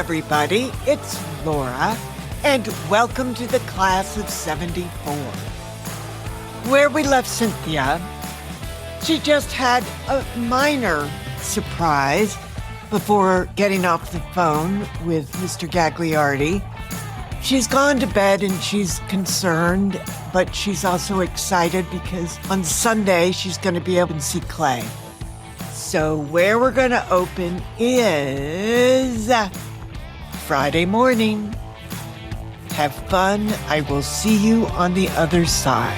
everybody, it's Laura, and welcome to the class of 74. Where we left Cynthia, she just had a minor surprise before getting off the phone with Mr. Gagliardi. She's gone to bed and she's concerned, but she's also excited because on Sunday she's going to be able to see Clay. So where we're going to open is Friday morning. Have fun. I will see you on the other side.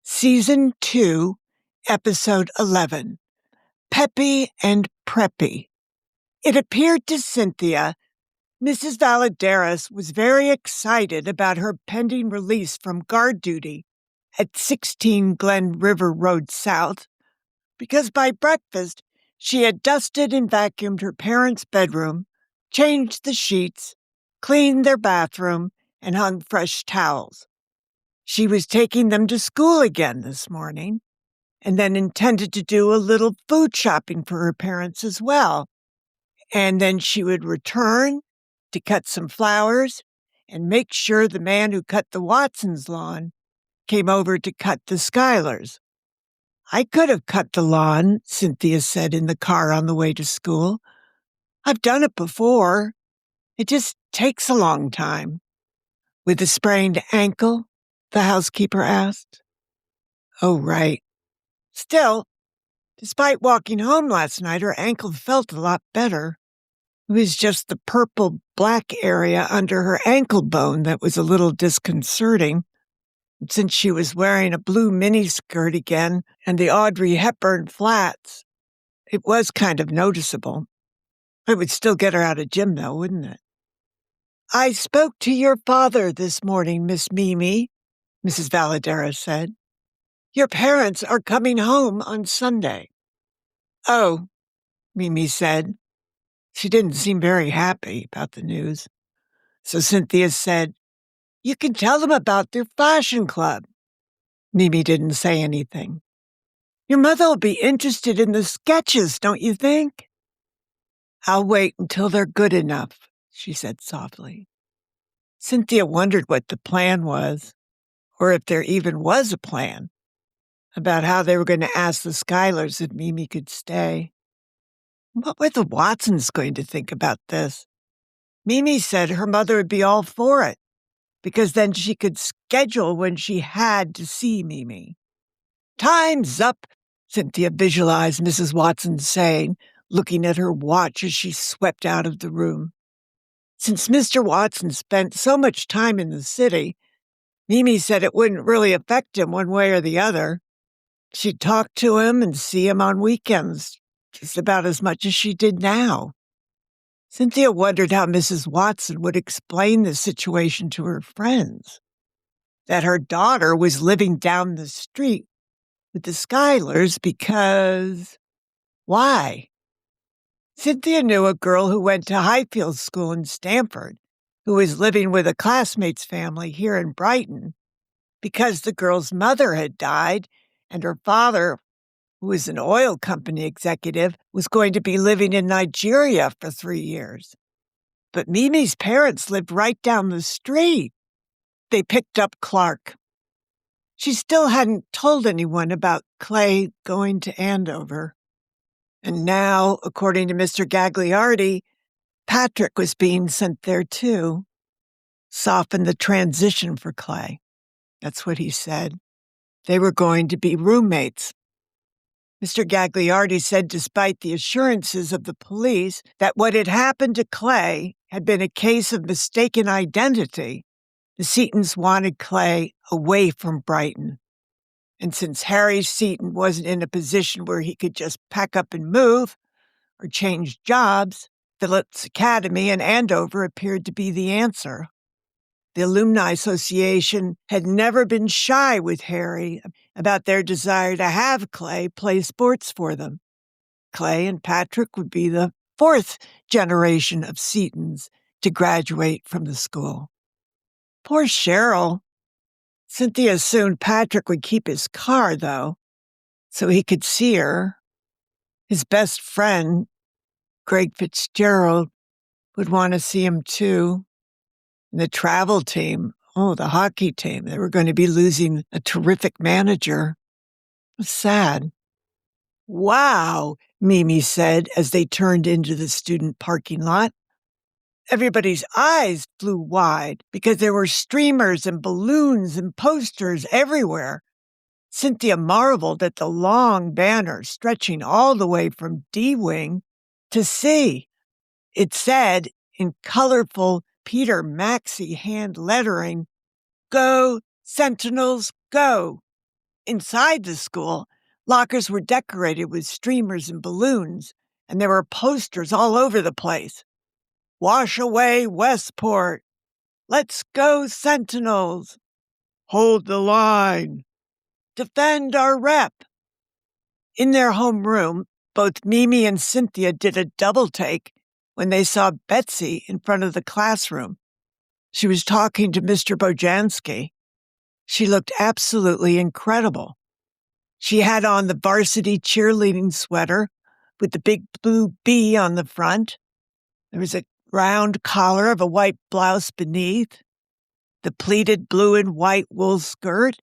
Season 2, Episode 11, Peppy and Preppy. It appeared to Cynthia, Mrs. Valadares was very excited about her pending release from guard duty at 16 Glen River Road South, because by breakfast she had dusted and vacuumed her parents' bedroom, changed the sheets, cleaned their bathroom, and hung fresh towels. She was taking them to school again this morning, and then intended to do a little food shopping for her parents as well. And then she would return to cut some flowers and make sure the man who cut the Watsons' lawn came over to cut the Schuyler's. I could have cut the lawn, Cynthia said in the car on the way to school. I've done it before. It just takes a long time. With a sprained ankle? The housekeeper asked. Oh, right. Still, despite walking home last night, her ankle felt a lot better. It was just the purple-black area under her ankle bone that was a little disconcerting. Since she was wearing a blue miniskirt again and the Audrey Hepburn flats, it was kind of noticeable. It would still get her out of gym, though, wouldn't it? I spoke to your father this morning, Miss Mimi, Mrs. Valadares said. Your parents are coming home on Sunday. Oh, Mimi said. She didn't seem very happy about the news. So Cynthia said, you can tell them about their fashion club. Mimi didn't say anything. Your mother will be interested in the sketches, don't you think? I'll wait until they're good enough, she said softly. Cynthia wondered what the plan was, or if there even was a plan, about how they were going to ask the Schuylers if Mimi could stay. What were the Watsons going to think about this? Mimi said her mother would be all for it, because then she could schedule when she had to see Mimi. Time's up, Cynthia visualized Mrs. Watson saying, looking at her watch as she swept out of the room. Since Mr. Watson spent so much time in the city, Mimi said it wouldn't really affect him one way or the other. She'd talk to him and see him on weekends, just about as much as she did now. Cynthia wondered how Mrs. Watson would explain the situation to her friends. That her daughter was living down the street with the Schuylers because... Why? Cynthia knew a girl who went to Highfield School in Stamford, who was living with a classmate's family here in Brighton, because the girl's mother had died and her father, who was an oil company executive, was going to be living in Nigeria for 3 years. But Mimi's parents lived right down the street. They picked up Clark. She still hadn't told anyone about Clay going to Andover. And now, according to Mr. Gagliardi, Patrick was being sent there too. Soften the transition for Clay. That's what he said. They were going to be roommates. Mr. Gagliardi said despite the assurances of the police that what had happened to Clay had been a case of mistaken identity, the Seatons wanted Clay away from Brighton. And since Harry Seaton wasn't in a position where he could just pack up and move or change jobs, Phillips Academy in Andover appeared to be the answer. The Alumni Association had never been shy with Harry about their desire to have Clay play sports for them. Clay and Patrick would be the 4th generation of Seatons to graduate from the school. Poor Cheryl. Cynthia assumed Patrick would keep his car, though, so he could see her. His best friend, Greg Fitzgerald, would want to see him too. And the travel team, the hockey team, they were going to be losing a terrific manager. It was sad. Wow, Mimi said as they turned into the student parking lot. Everybody's eyes flew wide because there were streamers and balloons and posters everywhere. Cynthia marveled at the long banner stretching all the way from D Wing to C. It said, in colorful Peter Maxey hand lettering, "Go, Sentinels, go." Inside the school, lockers were decorated with streamers and balloons, and there were posters all over the place. "Wash away Westport. Let's go, Sentinels. Hold the line. Defend our rep." In their homeroom, both Mimi and Cynthia did a double take when they saw Betsy in front of the classroom. She was talking to Mr. Bojanski. She looked absolutely incredible. She had on the varsity cheerleading sweater with the big blue B on the front. There was a round collar of a white blouse beneath, the pleated blue and white wool skirt,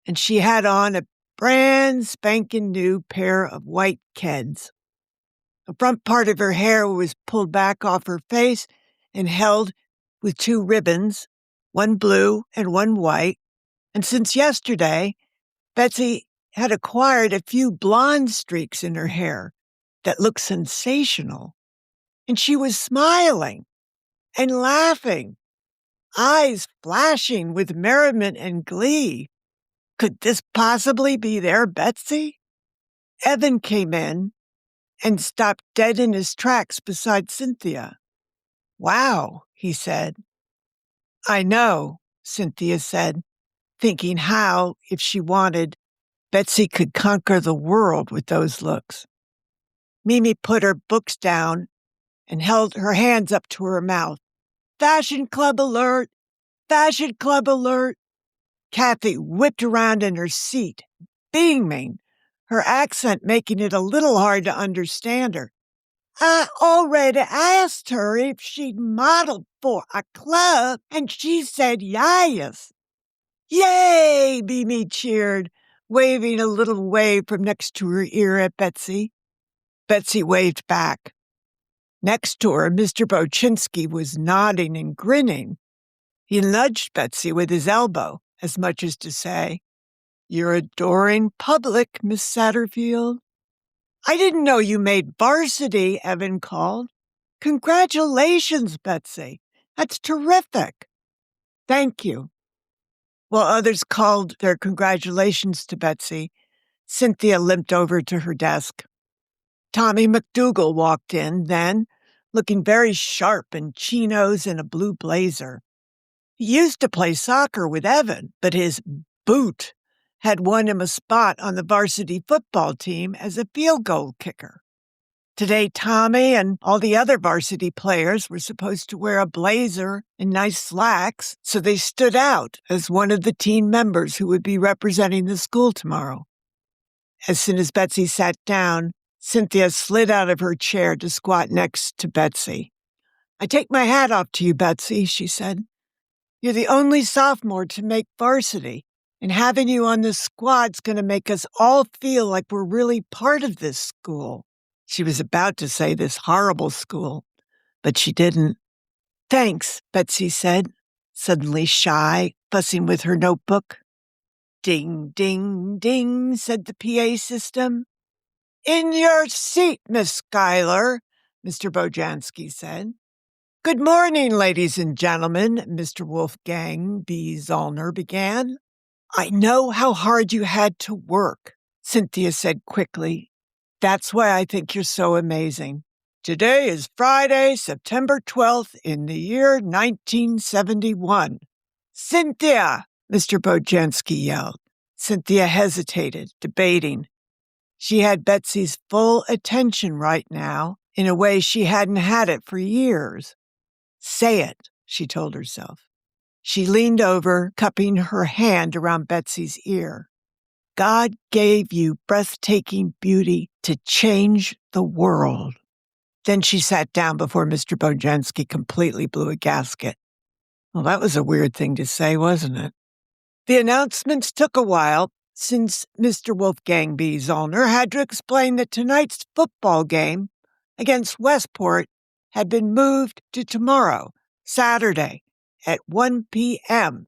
and she had on a brand spanking new pair of white Keds. The front part of her hair was pulled back off her face and held with two ribbons, one blue and one white. And since yesterday, Betsy had acquired a few blonde streaks in her hair that looked sensational. And she was smiling and laughing, eyes flashing with merriment and glee. Could this possibly be their Betsy? Evan came in and stopped dead in his tracks beside Cynthia. "Wow," he said. "I know," Cynthia said, thinking how, if she wanted, Betsy could conquer the world with those looks. Mimi put her books down and held her hands up to her mouth. "Fashion Club alert! Fashion Club alert!" Katey whipped around in her seat, beaming, her accent making it a little hard to understand her. "I already asked her if she'd modeled for a club, and she said yes." "Yay!" Mimi cheered, waving a little wave from next to her ear at Betsy. Betsy waved back. Next to her, Mr. Bochinsky was nodding and grinning. He nudged Betsy with his elbow, as much as to say, "You're adoring public, Miss Satterfield." "I didn't know you made varsity," Evan called. "Congratulations, Betsy. That's terrific." "Thank you." While others called their congratulations to Betsy, Cynthia limped over to her desk. Tommy McDougal walked in then, looking very sharp in chinos and a blue blazer. He used to play soccer with Evan, but his boot had won him a spot on the varsity football team as a field goal kicker. Today, Tommy and all the other varsity players were supposed to wear a blazer and nice slacks, so they stood out as one of the team members who would be representing the school tomorrow. As soon as Betsy sat down, Cynthia slid out of her chair to squat next to Betsy. "I take my hat off to you, Betsy," she said. "You're the only sophomore to make varsity, and having you on the squad's going to make us all feel like we're really part of this school." She was about to say this horrible school, but she didn't. "Thanks," Betsy said, suddenly shy, fussing with her notebook. "Ding, ding, ding," said the PA system. "In your seat, Miss Schuyler," Mr. Bojanski said. "Good morning, ladies and gentlemen," Mr. Wolfgang B. Zollner began. "I know how hard you had to work," Cynthia said quickly. "That's why I think you're so amazing. Today is Friday, September 12th in the year 1971. "Cynthia!" Mr. Bojanski yelled. Cynthia hesitated, debating. She had Betsy's full attention right now in a way she hadn't had it for years. "Say it," she told herself. She leaned over, cupping her hand around Betsy's ear. God gave you breathtaking beauty to change the world. Then she sat down before Mr. Bojanski completely blew a gasket. Well, that was a weird thing to say, wasn't it? The announcements took a while, since Mr. Wolfgang B. Zollner had to explain that tonight's football game against Westport had been moved to tomorrow, Saturday, at 1 p.m.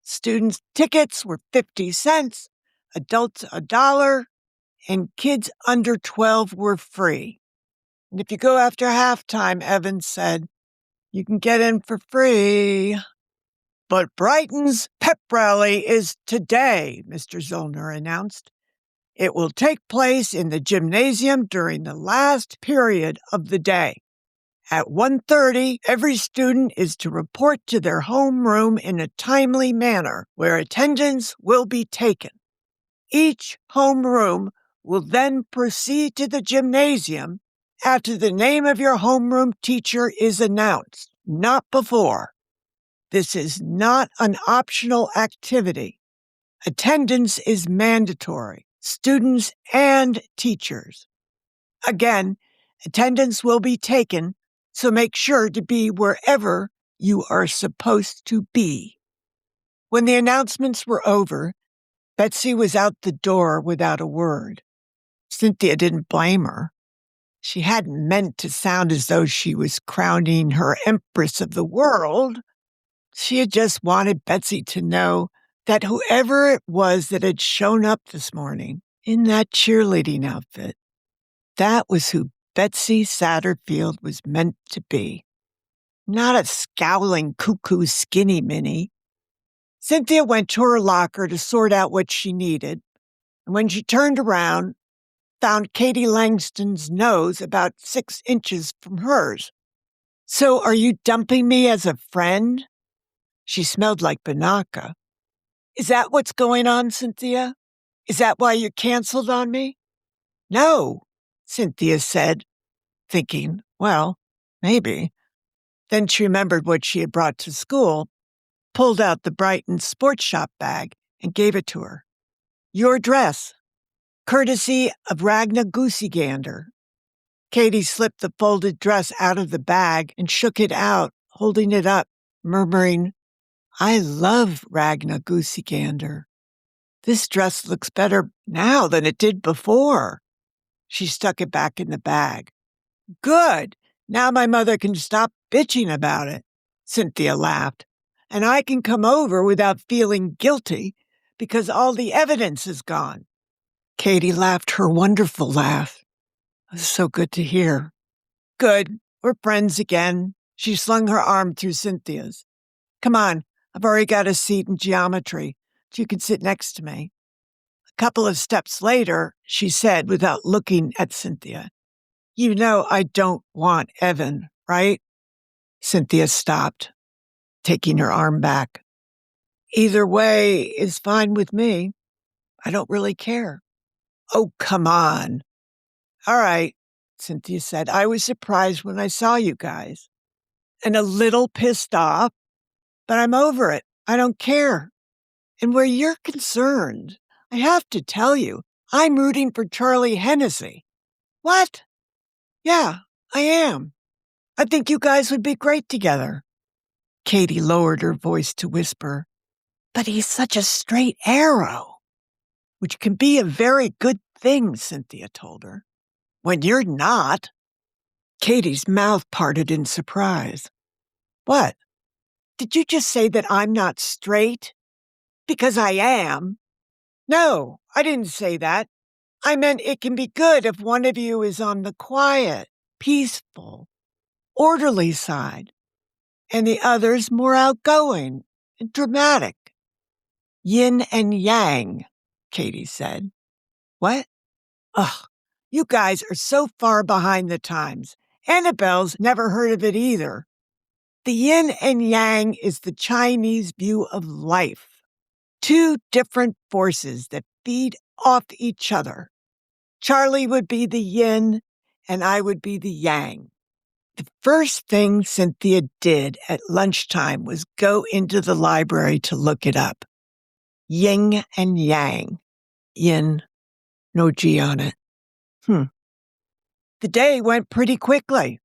Students' tickets were 50 cents, adults $1, and kids under 12 were free. And if you go after halftime, Evan said, you can get in for free. But Brighton's pep rally is today, Mr. Zollner announced. It will take place in the gymnasium during the last period of the day. At 1:30, every student is to report to their homeroom in a timely manner, where attendance will be taken. Each homeroom will then proceed to the gymnasium after the name of your homeroom teacher is announced, not before. This is not an optional activity. Attendance is mandatory, students and teachers. Again, attendance will be taken, so make sure to be wherever you are supposed to be. When the announcements were over, Betsy was out the door without a word. Cynthia didn't blame her. She hadn't meant to sound as though she was crowning her empress of the world. She had just wanted Betsy to know that whoever it was that had shown up this morning in that cheerleading outfit, that was who Betsy Satterfield was meant to be. Not a scowling, cuckoo skinny mini. Cynthia went to her locker to sort out what she needed, and when she turned around, found Katie Langston's nose about 6 inches from hers. So are you dumping me as a friend? She smelled like Banaka. Is that what's going on, Cynthia? Is that why you canceled on me? No, Cynthia said, thinking, well, maybe. Then she remembered what she had brought to school, pulled out the Brighton sports shop bag, and gave it to her. Your dress, courtesy of Ragnar Gooseygander. Katie slipped the folded dress out of the bag and shook it out, holding it up, murmuring, I love Ragnar Gooseygander. This dress looks better now than it did before. She stuck it back in the bag. Good. Now my mother can stop bitching about it, Cynthia laughed. And I can come over without feeling guilty because all the evidence is gone. Katie laughed her wonderful laugh. It was so good to hear. Good. We're friends again. She slung her arm through Cynthia's. Come on. I've already got a seat in geometry, so you can sit next to me. A couple of steps later, she said without looking at Cynthia, you know I don't want Evan, right? Cynthia stopped, taking her arm back. Either way is fine with me. I don't really care. Oh, come on. All right, Cynthia said. I was surprised when I saw you guys. And a little pissed off, but I'm over it. I don't care. And where you're concerned, I have to tell you, I'm rooting for Charlie Hennessy. What? Yeah, I am. I think you guys would be great together. Katie lowered her voice to whisper, but he's such a straight arrow, which can be a very good thing, Cynthia told her. When you're not. Katie's mouth parted in surprise. What? Did you just say that I'm not straight? Because I am. No, I didn't say that. I meant it can be good if one of you is on the quiet, peaceful, orderly side, and the other's more outgoing and dramatic. Yin and yang, Katie said. What? Ugh, you guys are so far behind the times. Annabelle's never heard of it either. The yin and yang is the Chinese view of life. Two different forces that feed off each other. Charlie would be the yin, and I would be the yang. The first thing Cynthia did at lunchtime was go into the library to look it up. Yin and yang. Yin, no G on it. The day went pretty quickly.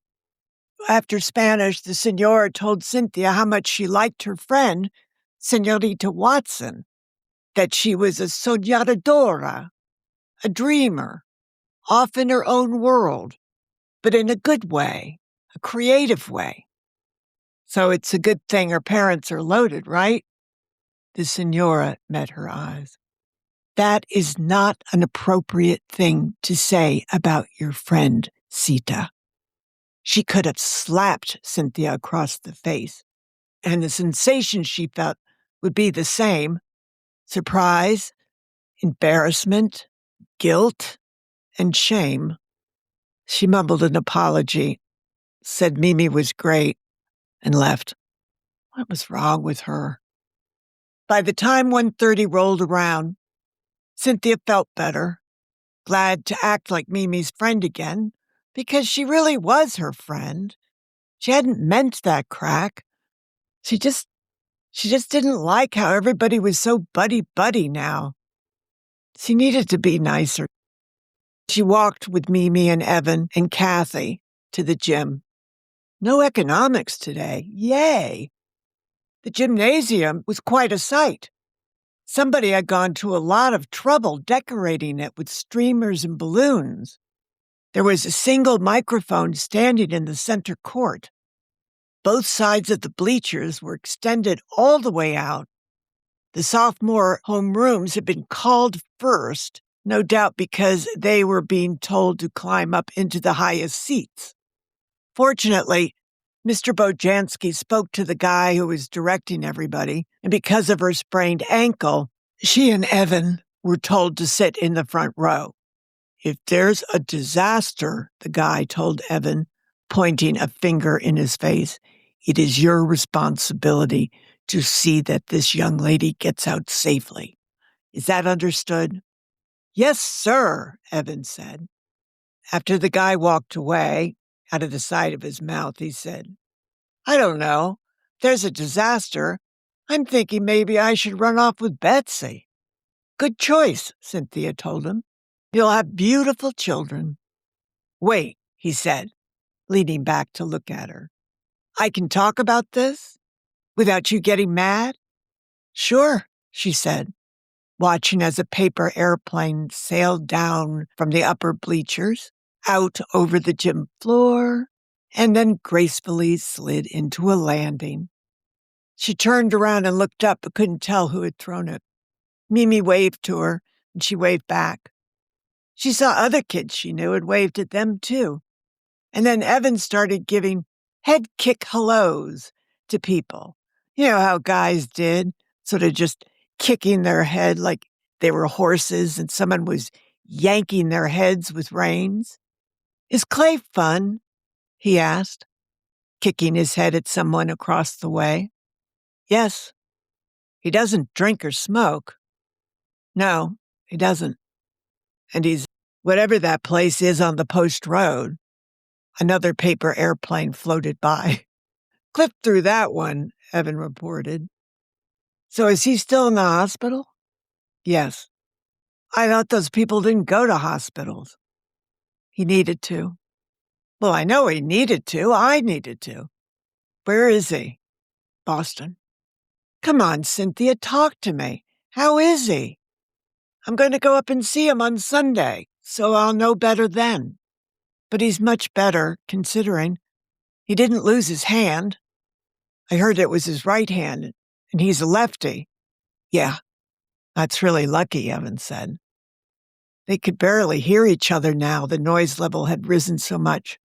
After Spanish, the senora told Cynthia how much she liked her friend, Senorita Watson, that she was a soñadora, a dreamer, off in her own world, but in a good way, a creative way. So it's a good thing her parents are loaded, right? The senora met her eyes. That is not an appropriate thing to say about your friend, Sita. She could have slapped Cynthia across the face, and the sensation she felt would be the same: surprise, embarrassment, guilt, and shame. She mumbled an apology, said Mimi was great, and left. What was wrong with her? By the time 1:30 rolled around, Cynthia felt better, glad to act like Mimi's friend again, because she really was her friend. She hadn't meant that crack. She just didn't like how everybody was so buddy-buddy now. She needed to be nicer. She walked with Mimi and Evan and Katey to the gym. No economics today. Yay! The gymnasium was quite a sight. Somebody had gone to a lot of trouble decorating it with streamers and balloons. There was a single microphone standing in the center court. Both sides of the bleachers were extended all the way out. The sophomore homerooms had been called first, no doubt because they were being told to climb up into the highest seats. Fortunately, Mr. Bojanski spoke to the guy who was directing everybody, and because of her sprained ankle, she and Evan were told to sit in the front row. If there's a disaster, the guy told Evan, pointing a finger in his face, it is your responsibility to see that this young lady gets out safely. Is that understood? Yes, sir, Evan said. After the guy walked away, out of the side of his mouth, he said, I don't know. If there's a disaster, I'm thinking maybe I should run off with Betsy. Good choice, Cynthia told him. You'll have beautiful children. Wait, he said, leaning back to look at her. I can talk about this without you getting mad? Sure, she said, watching as a paper airplane sailed down from the upper bleachers, out over the gym floor, and then gracefully slid into a landing. She turned around and looked up but couldn't tell who had thrown it. Mimi waved to her, and she waved back. She saw other kids she knew and waved at them too. And then Evan started giving head kick hellos to people. You know how guys did, sort of just kicking their head like they were horses and someone was yanking their heads with reins. Is Clay fun? He asked, kicking his head at someone across the way. Yes. He doesn't drink or smoke. No, he doesn't. And he's whatever that place is on the post road. Another paper airplane floated by. Clipped through that one, Evan reported. So is he still in the hospital? Yes. I thought those people didn't go to hospitals. He needed to. Well, I know he needed to. I needed to. Where is he? Boston. Come on, Cynthia, talk to me. How is he? I'm going to go up and see him on Sunday, so I'll know better then. But he's much better, considering. He didn't lose his hand. I heard it was his right hand, and he's a lefty. Yeah, that's really lucky, Evan said. They could barely hear each other now. The noise level had risen so much.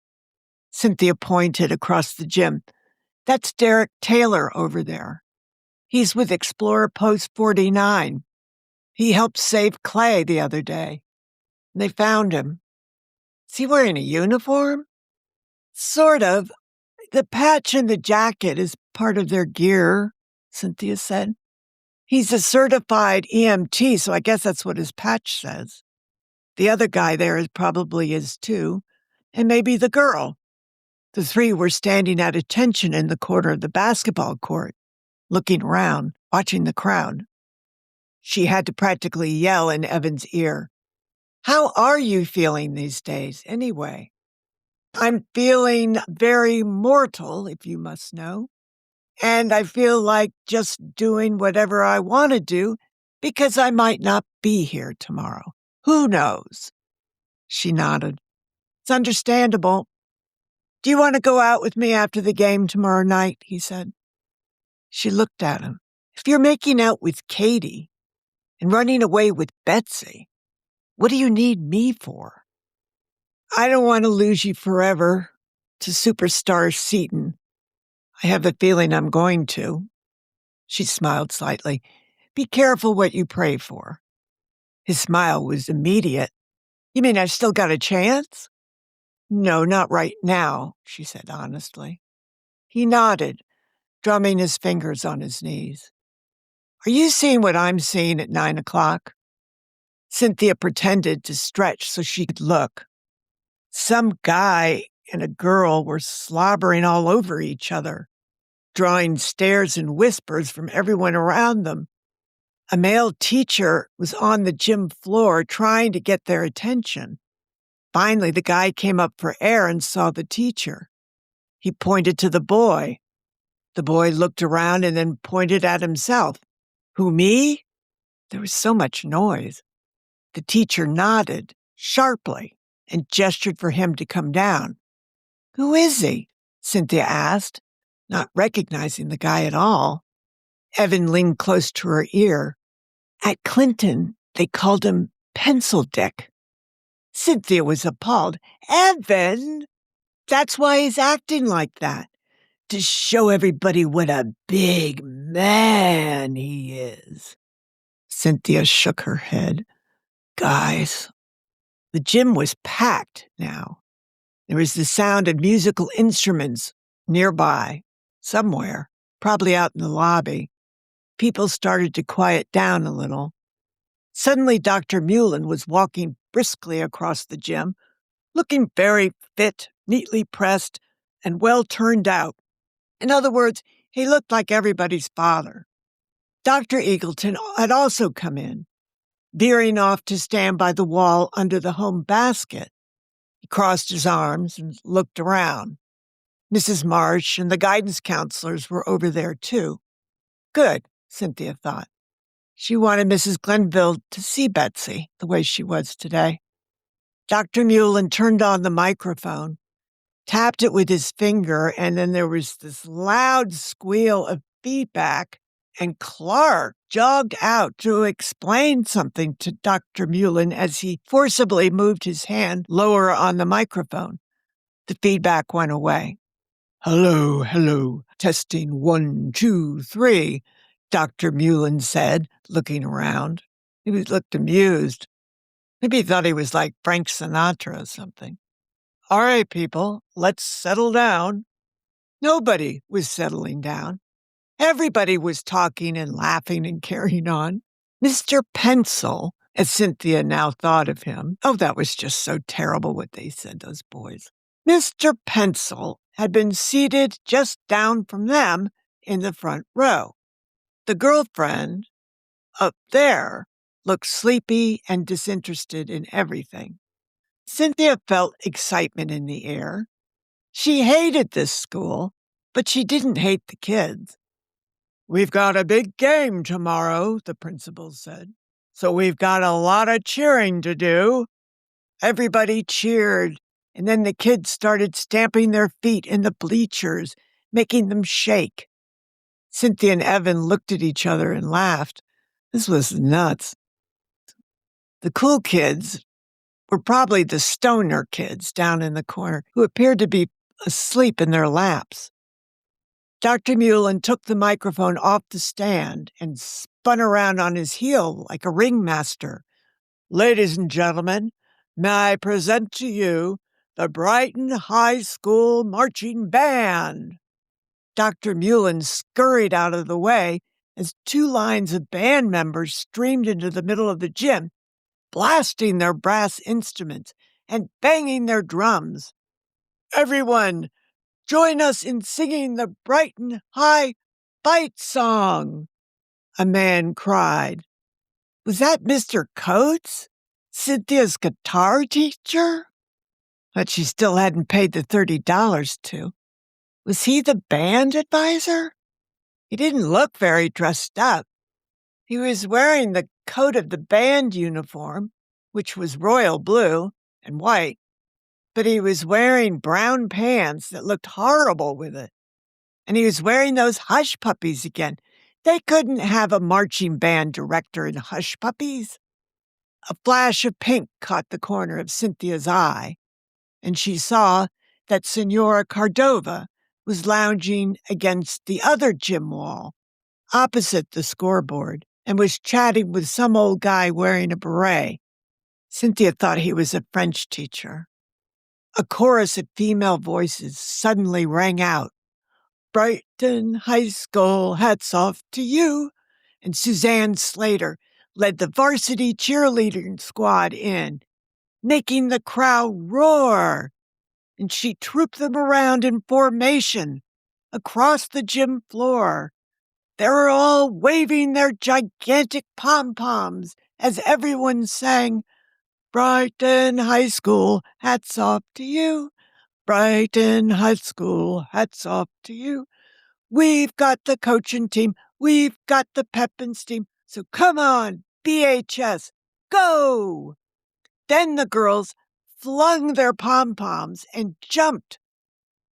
Cynthia pointed across the gym. That's Derek Taylor over there. He's with Explorer Post 49. He helped save Clay the other day. They found him. Is he wearing a uniform? Sort of. The patch and the jacket is part of their gear, Cynthia said. He's a certified EMT, so I guess that's what his patch says. The other guy there probably is too, and maybe the girl. The three were standing at attention in the corner of the basketball court, looking around, watching the crowd. She had to practically yell in Evan's ear. How are you feeling these days, anyway? I'm feeling very mortal, if you must know. And I feel like just doing whatever I want to do because I might not be here tomorrow. Who knows? She nodded. It's understandable. Do you want to go out with me after the game tomorrow night? He said. She looked at him. If you're making out with Katey and running away with Betsy, what do you need me for? I don't want to lose you forever to superstar Seton. I have a feeling I'm going to. She smiled slightly. Be careful what you pray for. His smile was immediate. You mean I've still got a chance? No, not right now, she said honestly. He nodded, drumming his fingers on his knees. Are you seeing what I'm seeing at 9 o'clock? Cynthia pretended to stretch so she could look. Some guy and a girl were slobbering all over each other, drawing stares and whispers from everyone around them. A male teacher was on the gym floor trying to get their attention. Finally, the guy came up for air and saw the teacher. He pointed to the boy. The boy looked around and then pointed at himself. Who, me? There was so much noise. The teacher nodded sharply and gestured for him to come down. Who is he? Cynthia asked, not recognizing the guy at all. Evan leaned close to her ear. At Clinton, they called him Pencil Dick. Cynthia was appalled. Evan? That's why he's acting like that. To show everybody what a big man he is. Cynthia shook her head. Guys, the gym was packed now. There was the sound of musical instruments nearby, somewhere, probably out in the lobby. People started to quiet down a little. Suddenly, Dr. Mullen was walking briskly across the gym, looking very fit, neatly pressed, and well turned out. In other words, he looked like everybody's father. Dr. Eagleton had also come in, veering off to stand by the wall under the home basket. He crossed his arms and looked around. Mrs. Marsh and the guidance counselors were over there, too. Good, Cynthia thought. She wanted Mrs. Glenville to see Betsy the way she was today. Dr. Mullen turned on the microphone, tapped it with his finger, and then there was this loud squeal of feedback, and Clark jogged out to explain something to Dr. Mullen as he forcibly moved his hand lower on the microphone. The feedback went away. Hello, hello, testing 1, 2, 3, Dr. Mullen said, looking around. He looked amused. Maybe he thought he was like Frank Sinatra or something. All right, people, let's settle down. Nobody was settling down. Everybody was talking and laughing and carrying on. Mr. Pencil, as Cynthia now thought of him, oh, that was just so terrible what they said, those boys. Mr. Pencil had been seated just down from them in the front row. The girlfriend, up there, looked sleepy and disinterested in everything. Cynthia felt excitement in the air. She hated this school, but she didn't hate the kids. We've got a big game tomorrow, the principal said, so we've got a lot of cheering to do. Everybody cheered, and then the kids started stamping their feet in the bleachers, making them shake. Cynthia and Evan looked at each other and laughed. This was nuts. The cool kids were probably the stoner kids down in the corner who appeared to be asleep in their laps. Dr. Mullen took the microphone off the stand and spun around on his heel like a ringmaster. Ladies and gentlemen, may I present to you the Brighton High School Marching Band. Dr. Mullen scurried out of the way as 2 lines of band members streamed into the middle of the gym, blasting their brass instruments and banging their drums. Everyone, join us in singing the Brighton High Fight Song, a man cried. Was that Mr. Coates, Cynthia's guitar teacher? But she still hadn't paid the $30 to. Was he the band advisor? He didn't look very dressed up. He was wearing the coat of the band uniform, which was royal blue and white, but he was wearing brown pants that looked horrible with it. And he was wearing those hush puppies again. They couldn't have a marching band director in hush puppies. A flash of pink caught the corner of Cynthia's eye, and she saw that Senora Cordova was lounging against the other gym wall, opposite the scoreboard, and was chatting with some old guy wearing a beret. Cynthia thought he was a French teacher. A chorus of female voices suddenly rang out. Brighton High School, hats off to you. And Suzanne Slater led the varsity cheerleading squad in, making the crowd roar. And she trooped them around in formation across the gym floor. They were all waving their gigantic pom-poms as everyone sang, Brighton High School, hats off to you. Brighton High School, hats off to you. We've got the coaching team. We've got the pep and steam. So come on, BHS, go! Then the girls flung their pom-poms and jumped,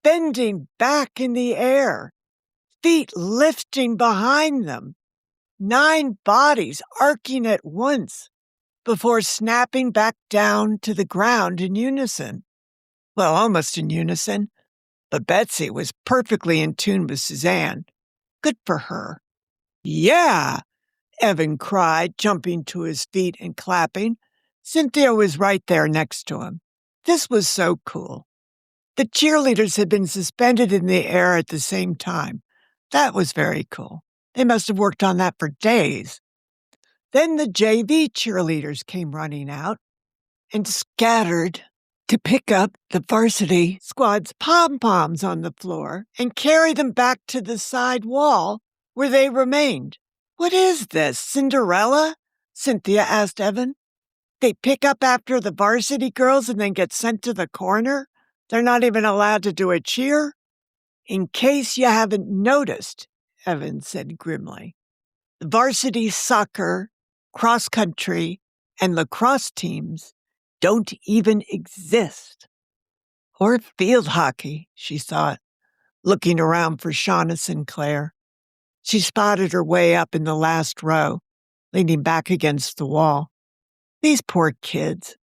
bending back in the air, feet lifting behind them, 9 bodies arcing at once before snapping back down to the ground in unison. Well, almost in unison, but Betsy was perfectly in tune with Suzanne. Good for her. Yeah, Evan cried, jumping to his feet and clapping. Cynthia was right there next to him. This was so cool. The cheerleaders had been suspended in the air at the same time. That was very cool. They must have worked on that for days. Then the JV cheerleaders came running out and scattered to pick up the varsity squad's pom-poms on the floor and carry them back to the side wall where they remained. What is this, Cinderella? Cynthia asked Evan. They pick up after the varsity girls and then get sent to the corner? They're not even allowed to do a cheer? In case you haven't noticed, Evan said grimly, the varsity soccer, cross-country, and lacrosse teams don't even exist. Or field hockey, she thought, looking around for Shauna Sinclair. She spotted her way up in the last row, leaning back against the wall. These poor kids.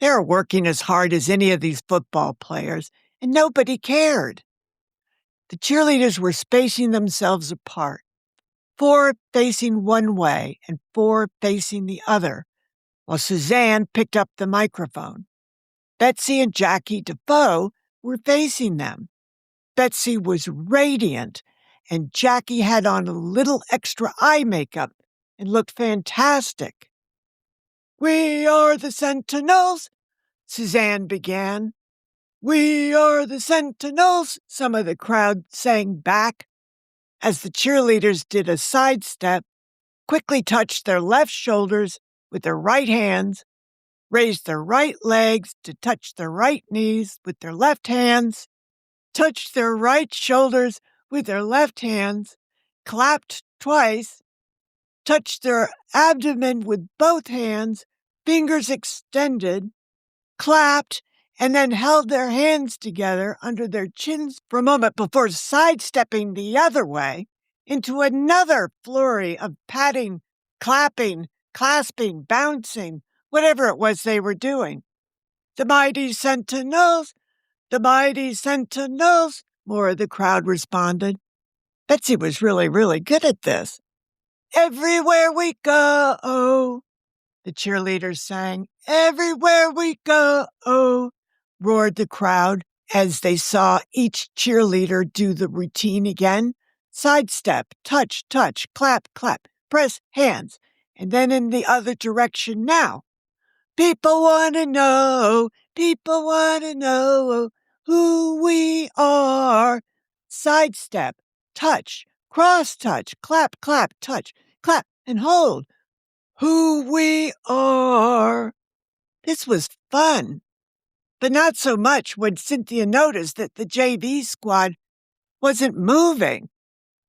They were working as hard as any of these football players, and nobody cared. The cheerleaders were spacing themselves apart, 4 facing one way and 4 facing the other, while Suzanne picked up the microphone. Betsy and Jackie Defoe were facing them. Betsy was radiant, and Jackie had on a little extra eye makeup and looked fantastic. We are the Sentinels, Suzanne began. We are the Sentinels, some of the crowd sang back, as the cheerleaders did a sidestep, quickly touched their left shoulders with their right hands, raised their right legs to touch their right knees with their left hands, touched their right shoulders with their left hands, clapped twice, touched their abdomen with both hands, fingers extended, clapped, and then held their hands together under their chins for a moment before sidestepping the other way into another flurry of patting, clapping, clasping, bouncing, whatever it was they were doing. The mighty Sentinels, the mighty Sentinels, more of the crowd responded. Betsy was really, really good at this. Everywhere we go, the cheerleaders sang. Everywhere we go, roared the crowd as they saw each cheerleader do the routine again. Sidestep, touch, touch, clap, clap, press hands, and then in the other direction now. People want to know who we are. Sidestep, touch, cross touch, clap, clap, touch, clap, and hold. who we are. This was fun, but not so much when Cynthia noticed that the JV squad wasn't moving.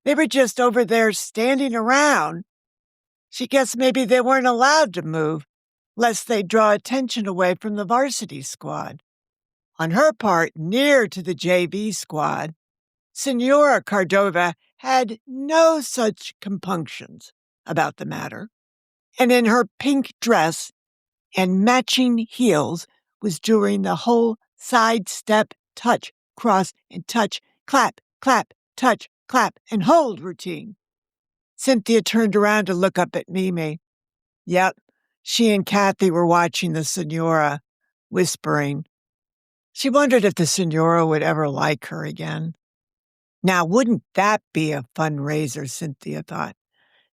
They were just over there standing around. She guessed maybe they weren't allowed to move, lest they draw attention away from the varsity squad. On her part, near to the JV squad, Senora Cordova had no such compunctions about the matter, and in her pink dress and matching heels was doing the whole sidestep, touch, cross, and touch, clap, clap, touch, clap, and hold routine. Cynthia turned around to look up at Mimi. Yep, she and Katey were watching the Senora, whispering. She wondered if the Senora would ever like her again. Now, wouldn't that be a fundraiser, Cynthia thought.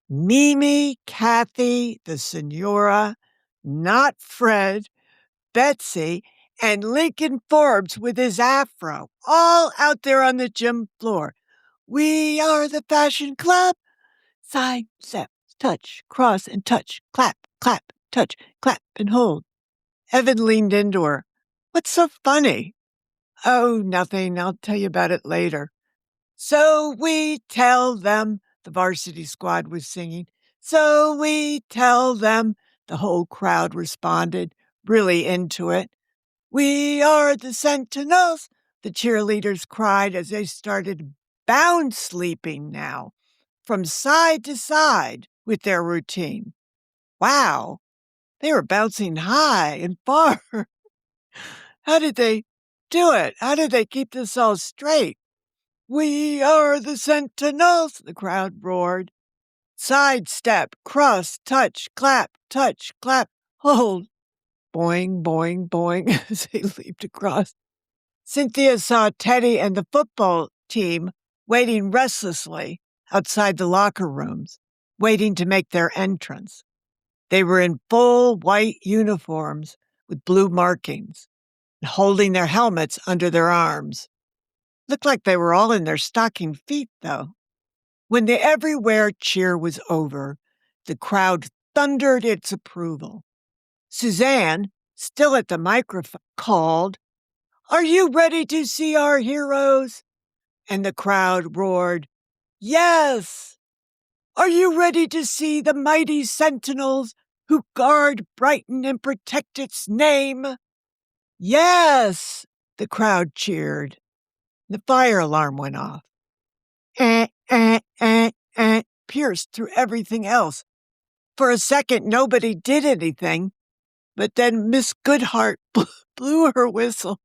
Mimi, Katey, the Senora, not Fred, Betsy, and Lincoln Forbes with his afro, all out there on the gym floor. We are the fashion club. Side, step, touch, cross, and touch, clap, clap, touch, clap, and hold. Evan leaned into her. What's so funny? Oh, nothing. I'll tell you about it later. So we tell them, the varsity squad was singing. So we tell them, the whole crowd responded, really into it. We are the Sentinels, the cheerleaders cried as they started bounce leaping now, from side to side with their routine. Wow, they were bouncing high and far. How did they do it? How did they keep this all straight? We are the Sentinels, the crowd roared. Sidestep, cross, touch, clap, hold. Boing, boing, boing as they leaped across. Cynthia saw Teddy and the football team waiting restlessly outside the locker rooms, waiting to make their entrance. They were in full white uniforms with blue markings, and holding their helmets under their arms. Looked like they were all in their stocking feet, though. When the everywhere cheer was over, the crowd thundered its approval. Suzanne, still at the microphone, called, "Are you ready to see our heroes?" And the crowd roared, "Yes! Are you ready to see the mighty sentinels who guard Brighton and protect its name?" "Yes!" the crowd cheered. The fire alarm went off. Pierced through everything else. For a second, nobody did anything, but then Miss Goodhart blew her whistle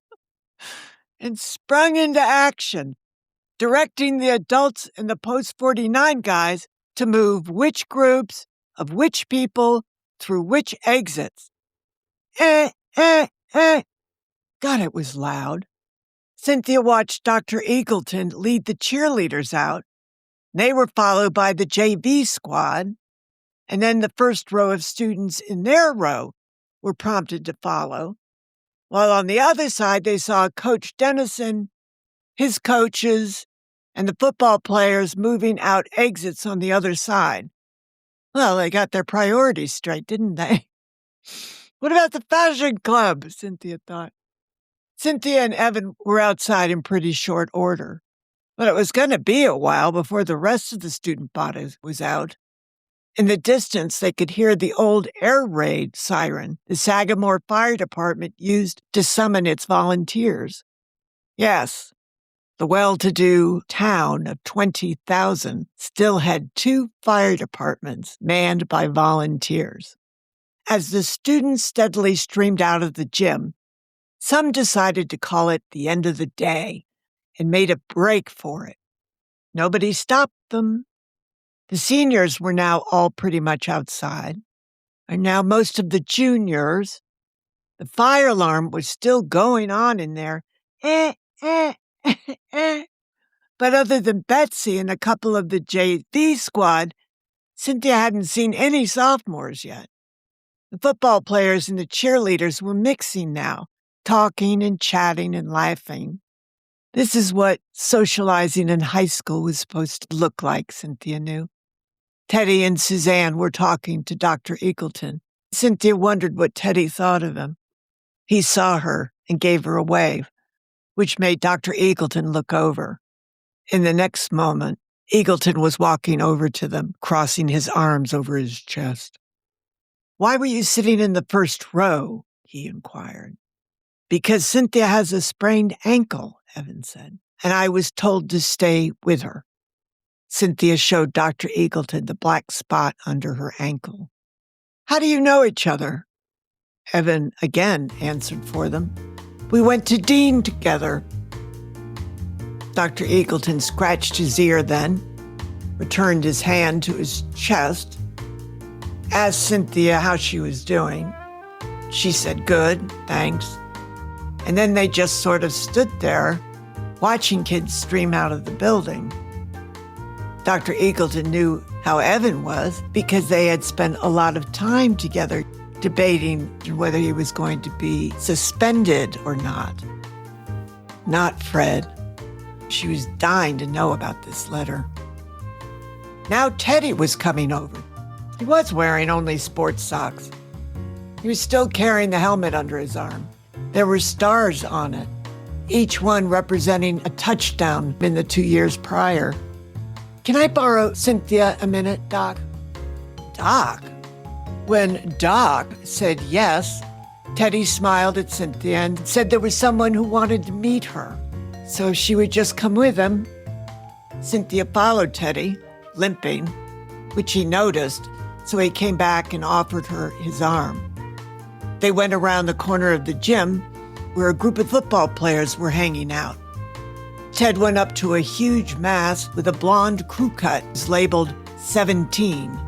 and sprung into action, directing the adults and the Post 49 guys to move which groups of which people through which exits. God, it was loud. Cynthia watched Dr. Eagleton lead the cheerleaders out. They were followed by the JV squad, and then the first row of students in their row were prompted to follow, while on the other side they saw Coach Dennison, his coaches, and the football players moving out exits on the other side. Well, they got their priorities straight, didn't they? What about the fashion club? Cynthia thought. Cynthia and Evan were outside in pretty short order, but it was going to be a while before the rest of the student body was out. In the distance, they could hear the old air raid siren the Sagamore Fire Department used to summon its volunteers. Yes, the well-to-do town of 20,000 still had 2 fire departments manned by volunteers. As the students steadily streamed out of the gym, some decided to call it the end of the day and made a break for it. Nobody stopped them. The seniors were now all pretty much outside, and now most of the juniors. The fire alarm was still going on in there. But other than Betsy and a couple of the JV squad, Cynthia hadn't seen any sophomores yet. The football players and the cheerleaders were mixing now, talking and chatting and laughing. This is what socializing in high school was supposed to look like, Cynthia knew. Teddy and Suzanne were talking to Dr. Eagleton. Cynthia wondered what Teddy thought of him. He saw her and gave her a wave, which made Dr. Eagleton look over. In the next moment, Eagleton was walking over to them, crossing his arms over his chest. "Why were you sitting in the first row?" he inquired. "Because Cynthia has a sprained ankle," Evan said, "and I was told to stay with her." Cynthia showed Dr. Eagleton the black spot under her ankle. "How do you know each other?" Evan again answered for them. "We went to Dean together." Dr. Eagleton scratched his ear then, returned his hand to his chest, asked Cynthia how she was doing. She said, "Good, thanks." And then they just sort of stood there, watching kids stream out of the building. Dr. Eagleton knew how Evan was because they had spent a lot of time together debating whether he was going to be suspended or not. Not Fred. She was dying to know about this letter. Now Teddy was coming over. He was wearing only sports socks. He was still carrying the helmet under his arm. There were stars on it, each one representing a touchdown in the 2 years prior. "Can I borrow Cynthia a minute, Doc?" "Doc?" When Doc said yes, Teddy smiled at Cynthia and said there was someone who wanted to meet her, so she would just come with him. Cynthia followed Teddy, limping, which he noticed, so he came back and offered her his arm. They went around the corner of the gym where a group of football players were hanging out. Ted went up to a huge mask with a blonde crew cut labeled 17.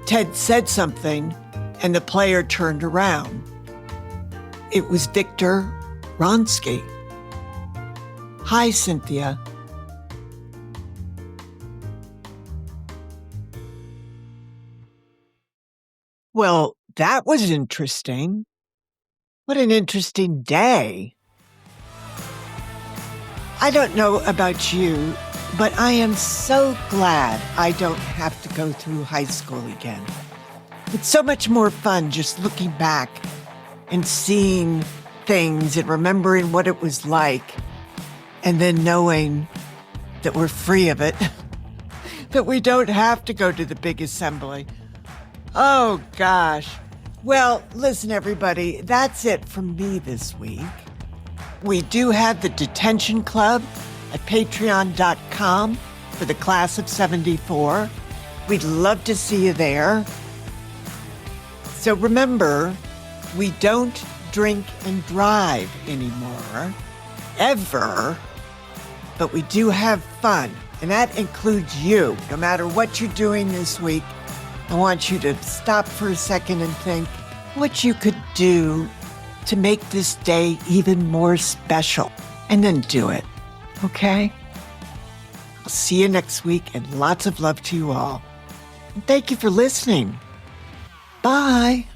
Ted said something, and the player turned around. It was Victor Ronsky. "Hi, Cynthia." Well, that was interesting. What an interesting day. I don't know about you, but I am so glad I don't have to go through high school again. It's so much more fun just looking back and seeing things and remembering what it was like, and then knowing that we're free of it, that we don't have to go to the big assembly. Oh, gosh. Well, listen, everybody, that's it from me this week. We do have the Detention Club at patreon.com for the class of 74. We'd love to see you there. So remember, we don't drink and drive anymore, ever, but we do have fun, and that includes you. No matter what you're doing this week, I want you to stop for a second and think what you could do to make this day even more special, and then do it, okay? I'll see you next week, and lots of love to you all. And thank you for listening. Bye.